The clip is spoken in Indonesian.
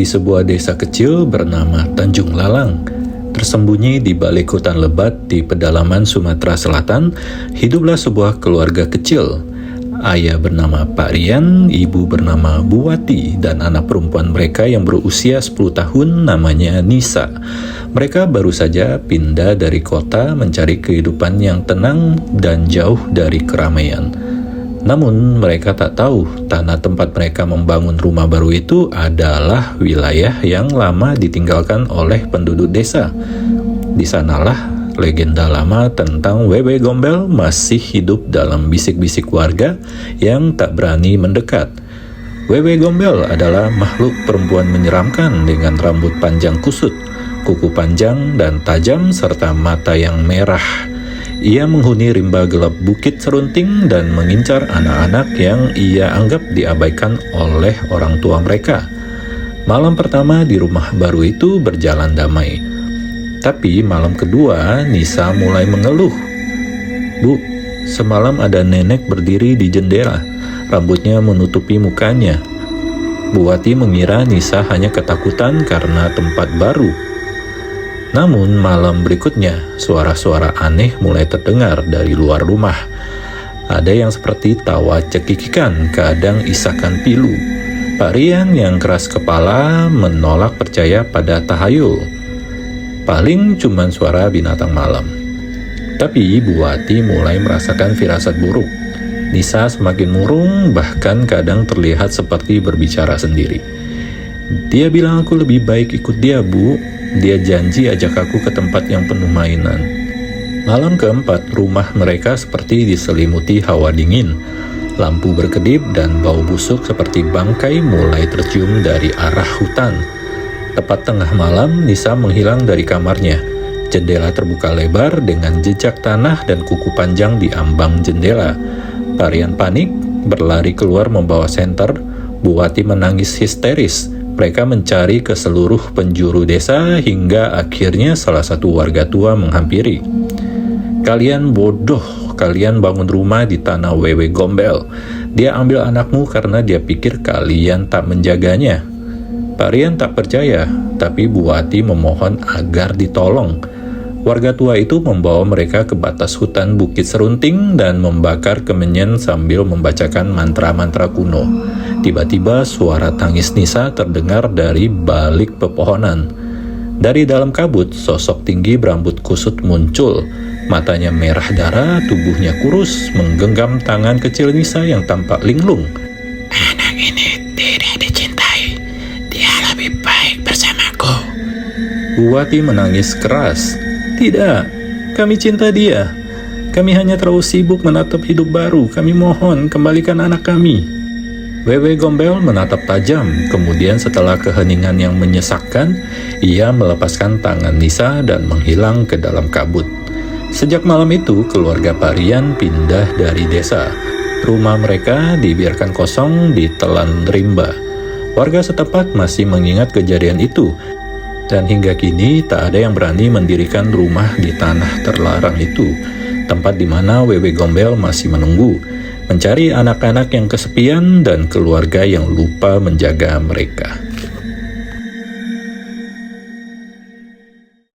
Di sebuah desa kecil bernama Tanjung Lalang, tersembunyi di balik hutan lebat di pedalaman Sumatera Selatan, hiduplah sebuah keluarga kecil. Ayah bernama Pak Rian, ibu bernama Bu Wati, dan anak perempuan mereka yang berusia 10 tahun namanya Nisa. Mereka baru saja pindah dari kota mencari kehidupan yang tenang dan jauh dari keramaian. Namun mereka tak tahu tanah tempat mereka membangun rumah baru itu adalah wilayah yang lama ditinggalkan oleh penduduk desa. Di sanalah legenda lama tentang Wewe Gombel masih hidup dalam bisik-bisik warga yang tak berani mendekat. Wewe Gombel adalah makhluk perempuan menyeramkan dengan rambut panjang kusut, kuku panjang dan tajam serta mata yang merah. Ia menghuni rimba gelap Bukit Serunting dan mengincar anak-anak yang ia anggap diabaikan oleh orang tua mereka. Malam pertama di rumah baru itu berjalan damai. Tapi malam kedua, Nisa mulai mengeluh. "Bu, semalam ada nenek berdiri di jendela, rambutnya menutupi mukanya." Bu Wati mengira Nisa hanya ketakutan karena tempat baru. Namun malam berikutnya, suara-suara aneh mulai terdengar dari luar rumah. Ada yang seperti tawa cekikikan, kadang isakan pilu. Pak Rian yang keras kepala menolak percaya pada tahayul. Paling cuman suara binatang malam. Tapi Bu Wati mulai merasakan firasat buruk. Nisa semakin murung, bahkan kadang terlihat seperti berbicara sendiri. "Dia bilang aku lebih baik ikut dia, Bu. Dia janji ajak aku ke tempat yang penuh mainan." Malam keempat, rumah mereka seperti diselimuti hawa dingin. Lampu berkedip dan bau busuk seperti bangkai mulai tercium dari arah hutan. Tepat tengah malam, Nisa menghilang dari kamarnya. Jendela terbuka lebar dengan jejak tanah dan kuku panjang di ambang jendela. Pak Rian panik, berlari keluar membawa senter. Bu Wati menangis histeris. Mereka mencari ke seluruh penjuru desa hingga akhirnya salah satu warga tua menghampiri. "Kalian bodoh, kalian bangun rumah di tanah Wewe Gombel. Dia ambil anakmu karena dia pikir kalian tak menjaganya." Pak Rian tak percaya, tapi Bu Wati memohon agar ditolong. Warga tua itu membawa mereka ke batas hutan Bukit Serunting dan membakar kemenyan sambil membacakan mantra-mantra kuno. Tiba-tiba suara tangis Nisa terdengar dari balik pepohonan. Dari dalam kabut, sosok tinggi berambut kusut muncul. Matanya merah darah, tubuhnya kurus, menggenggam tangan kecil Nisa yang tampak linglung. "Anak ini tidak dicintai. Dia lebih baik bersamaku." Bu Wati menangis keras. "Tidak, kami cinta dia. Kami hanya terlalu sibuk menatap hidup baru. Kami mohon, kembalikan anak kami." Wewe Gombel menatap tajam, kemudian setelah keheningan yang menyesakkan, ia melepaskan tangan Nisa dan menghilang ke dalam kabut. Sejak malam itu, keluarga Pak Rian pindah dari desa. Rumah mereka dibiarkan kosong ditelan rimba. Warga setempat masih mengingat kejadian itu, dan hingga kini tak ada yang berani mendirikan rumah di tanah terlarang itu, tempat di mana Wewe Gombel masih menunggu, mencari anak-anak yang kesepian dan keluarga yang lupa menjaga mereka.